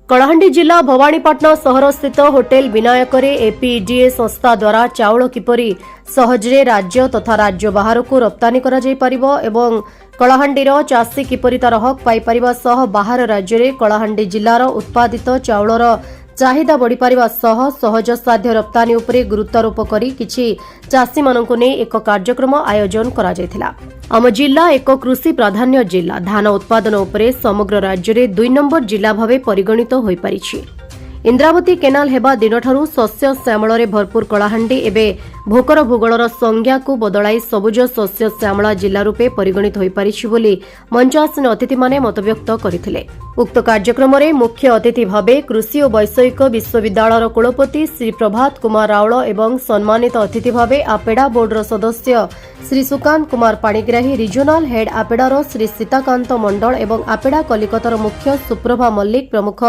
कलाहांडी जिला भवानीपाटना सहर स्थित होटेल विनायकरे एपीडीए संस्था द्वारा चाउल किपरि सहजरे राज्य तथा राज्य बाहर को रप्तानी करा जाय परिबो एवं कलाहांडीर चाषी किपरि तार हक पाई परिबा सह बाहर राज्य रे कलाहांडी जिल्लार उत्पादित चाउलर चाहिदा बढ़ी पारिबा सह सहज साध्य रप्तानी उपरे गुरुत्वारोप करी किछि चाषी मानकु नै एक कार्यक्रम आयोजन करा जायथिला। आम जिला एक कृषि प्राधान्य जिला धान उत्पादन उपरे समग्र राज्य रे 2 नंबर जिला भावे परिगणित होई परिछि। इंद्रावती केनाल हेबा दिनठारु शस्य श्यामल भरपूर कलाहांडी एबे भोकर भूगोलर संज्ञा को बदलाई सबुज शस्य श्यामला जिला रूपे परिगणित होई परिछि बोली मंचासीन अतिथि माने मतव्यक्त करथिले। उक्त कार्यक्रम रे मुख्य अतिथि भावे कृषि और वैषयिक विश्वविद्यालय कुलपति श्री प्रभात कुमार रावल एवं सम्मानित अतिथि भावे आपेडा बोर्डर सदस्य श्री सुकांत कुमार पाणिग्राही, रिजनाल हेड आपेडार श्री सीताकांत मंडल एवं आपेडा कलिकतार मुख्य सुप्रभा मल्लिक प्रमुख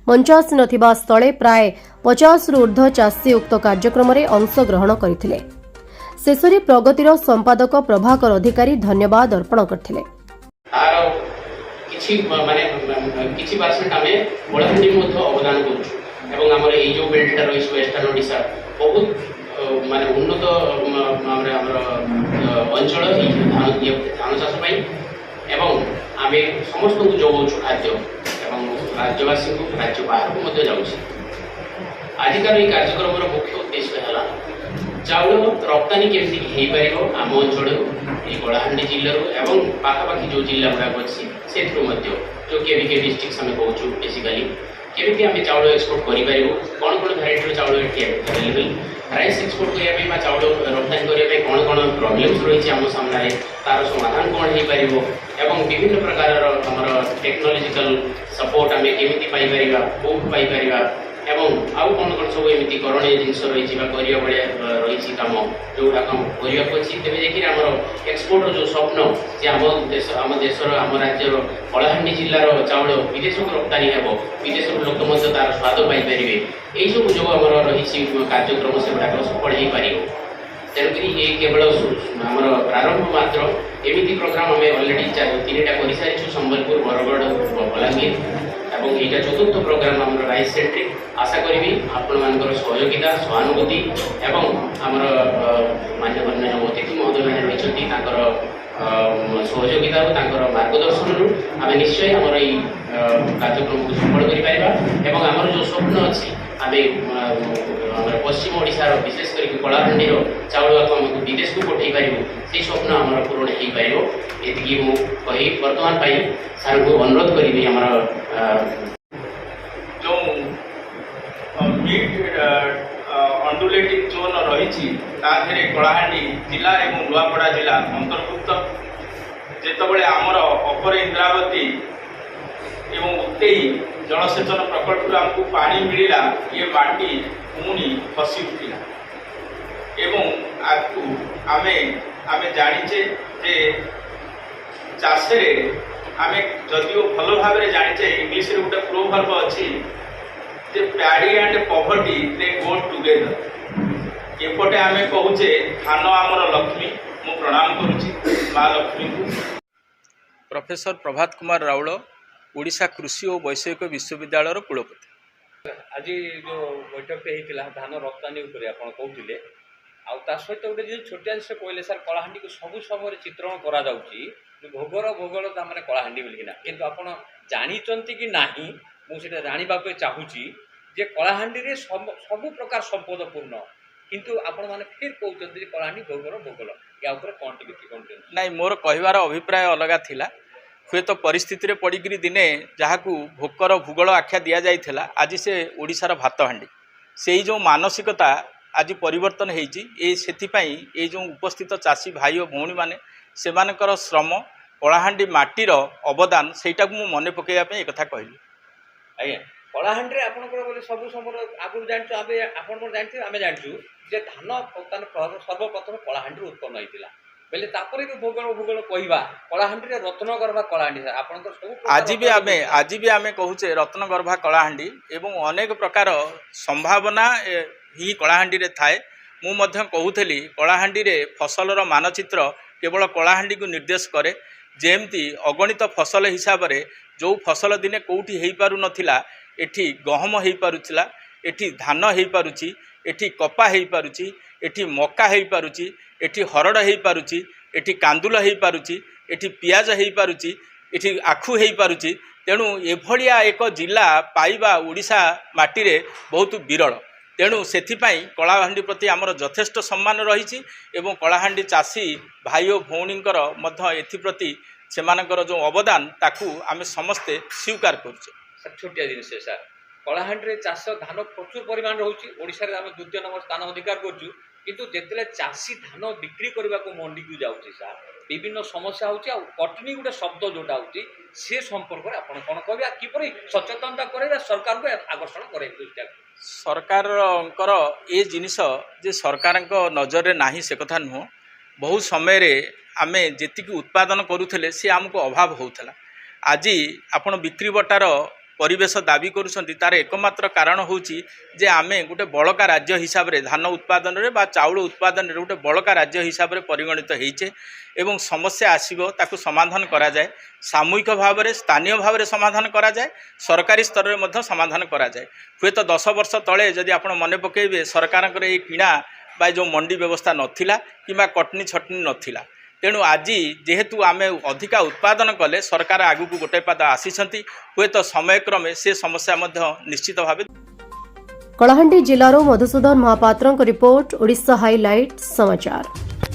मंचासीन थिबा स्थले प्राय 50 रु ऊर्ध्व चाषी उक्त कार्यक्रम रे अंशग्रहण करथिले। शेषरे प्रगतिर संपादक प्रभाकर अधिकारी धन्यवाद अर्पण करथिले। किछि परसेंट आमे कलाहांडी मध्ये अवदान करूछु एवं हमर एई जो बेल्टटा रहिस वेस्टर्न ओडिसा बहुत माने उन्नत हमर अंचल धान चाष पाई एवं आमे समस्त को जोगौछु खाद्य एवं राज्यवासी को राज्य बाहर को मध्ये जाउछि। आजिकार ये कार्यक्रम मुख्य उद्देश्य है चाउल रप्तानी केमती हो पार आम अंचल कलाहांडी जिल्ला एवं पाखापाखि जो जिला गुड़ाक अच्छी से जो केविके डिस्ट्रिक्ट आम कहूँ बेसिकाली केमी आम चाउल एक्सपोर्ट करें कौन कौन भेराइटर चाउल अवेलेबल राइस एक्सपोर्ट करने चाउल रप्तानी करने कौन कौन प्रोब्लेम्स रही आम सामने तार समाधान कौन हो पार एवं विभिन्न प्रकार आमर टेक्नोलोजिकल सपोर्ट आम केमी पाइपर कौट पाइपर एवं आउ कौन कौन सब एमती करणीय जिनस रही रही कम जोटा कम करने अच्छी तेज देखिए आम एक्सपोर्ट जो स्वप्न जे आम देशर आम राज्यर कलाहांडी जिलार चाउल विदेश को रप्तानी हो विदेश लोक तार स्वाद पाइपर यही सब जो आम रही कार्यक्रम से गुड़ाक सफल हो पार तेणुक ये केवल आम प्रारंभ मात्र एमती प्रोग्राम आम अलरेडी 3टा कर सारी संबलपुर बरगढ़ बलांगीर एवं यहाँ चतुर्थ प्रोग्राम आम राइस सेंट्रिक आशा करी आपण मान सहयोगिता सहानुभूति एवं आमर मान्यमान्य अतिथि महोदय मैंने रही सहयोगिता मार्गदर्शन आम निश्चय आमर ये कार्यक्रम को सफल कर आमर जो स्वप्न अच्छी आम पश्चिम ओडिशार विशेषकर कलाहांडीर चाउल आमको विदेश को पठे पारू से स्वप्न आम पूरण हो पार ये मुझे बर्तमान सार को अनुरोध करी जो मिड अंडुलेटिंग जोन रही कलाहांडी जिला एवं नुआपड़ा जिला अंतर्भुक्त जितेबाला आमर अपर इंद्रावती एवं उत्तेई जलसेचन प्रकल्प आमको पानी मिलला ये माटी पुणी खसी उठिला एवं आपको आमे आमे जानिचे जे चाषे आमे जदिओ भल भाव जानिचे इंग्लिश रे गोटे प्रोवर्ब अच्छी जे paddy and poverty they go together एपटे आमे कहूचे धान आमर लक्ष्मी मु प्रणाम करुची माँ लक्ष्मी को। प्रोफेसर प्रभात कुमार रावल ओडिशा कृषि और वैषयिक विश्वविद्यालय कुलपति आज जो बैठक होता धान रप्तानी आप कहते आ सहित गोटे छोटिया जिन कहले सर कलाहांडी को सब समय चित्रण करा भोगर भोगल मैंने कलाहांडी बोलिकिना किंतु आप जानते कि नहीं मुझे जानवाक चाहूँगी जे कलाहांडी रे सब प्रकार संपद पूर्ण किंतु आपण माने फिर कहते कलाहांडी भोगर भोगल या कौन टी नाई मोर कहवार अभिप्राय अलग थिला हुए तो परिस्थिति पड़िकी दिने जहाँ भोकर भूगोल आख्या दि जाइला आज से ओडिशार भात हांडी से जो मानसिकता आज परिवर्तन होती जो उपस्थित चाषी भाई और भौणी मैंने से श्रम कलाहांडी माटीर अवदान सेटा को मन पकड़ापी एक कहली आज्ञा कलाहांडी आपंकर सब समय आगुरी जानते आप जानते आम जानूँ जे धान सर्वप्रथम कलाहांडी उत्पन्न होता बेले तापर भी भूगोल भूगोल कहवा कलाहांडी रत्नगर्भा कलाहांडी आपंकर आज भी आमे कहूचे रत्नगर्भा कलाहांडी एवं अनेक प्रकार संभावना ही कलाहांडी रे थाए मु मध्य कहूली कलाहांडी रे फसलर मानचित्र केवल कलाहांडी को निर्देश करे जेमती अगणित फसल हिसाब से जो फसल दिने कौटी हो पार नथिला एठी गहम हो पारुला, एठी धान हो पारुची, एठी कपा हो पारुची, एठी मका हो पारुची, एठी हरड़ हो पारुची, एठी कांदुल हो पारुची, एठी पियाज हो पारुची, एठी आखु हो पारुची। तेणु एभलिया एक जिला पाइबा ओडिशा माटी रे बहुत विरल। तेणु सेथिपाई कलाहांडी प्रति आमर यथेष्ट सम्मान रही एवं कलाहांडी चाषी भाई और भौणींकर मध्य एथिप्रति सेमानकर जो अवदान ताकू आमे समस्ते स्वीकार करुचे। सर छोटिया जिनिस सर कलाहांडी चाष धान प्रचुर परिमाण रोचे ओडिशा रे आमे द्वितीय नंबर स्थान अधिकार करछु किंतु जेतेले चाषी धान बिक्री करबा को मंडी को जाउची सर विभिन्न समस्या होची आ कटनी गुटे शब्द जोटा होची से संपर्क रे आपण कोन कहबा किपरि सचेतनता करबा सरकार को आकर्षण करे सरकारकर ए जिनिस जे सरकारक नजर रे नाही से कथा नुह। बहुत समय रे आमे जेतिकी उत्पादन करूथले से आमको अभाव होउथला। आज आपण बिक्री बटार परिवेश दाबी करुछंती तार एकमात्र कारण होची जे आमे गोटे बड़का राज्य हिसाब रे धान उत्पादन रे बा चाउल उत्पादन रे गोटे बड़का राज्य हिसाब रे परिगणित होइचे एवं समस्या आसीबो ताकू समाधान करा जाए, सामूहिक भाव में स्थानीय भाव में समाधान करा जाए, सरकारी स्तर में मध्य समाधान करा जाए। हुए तो 10 वर्ष तले जदि आपण मने पकेइबे सरकारकर ए किणा बा जो मंडी व्यवस्था नथिला किबा कटनी छटनी नथिला। तेणु आज जेहेतु आमे अधिका उत्पादन कले सरकार आगु को गोटे पाद आसीछंती हुए तो समयक्रमे से समस्या मध्य निश्चित भाव। कलाहांडी जिल्लारो मधुसूदन महापात्रଙ୍କ रिपोर्ट, ओडिशा हाइलाइट समाचार।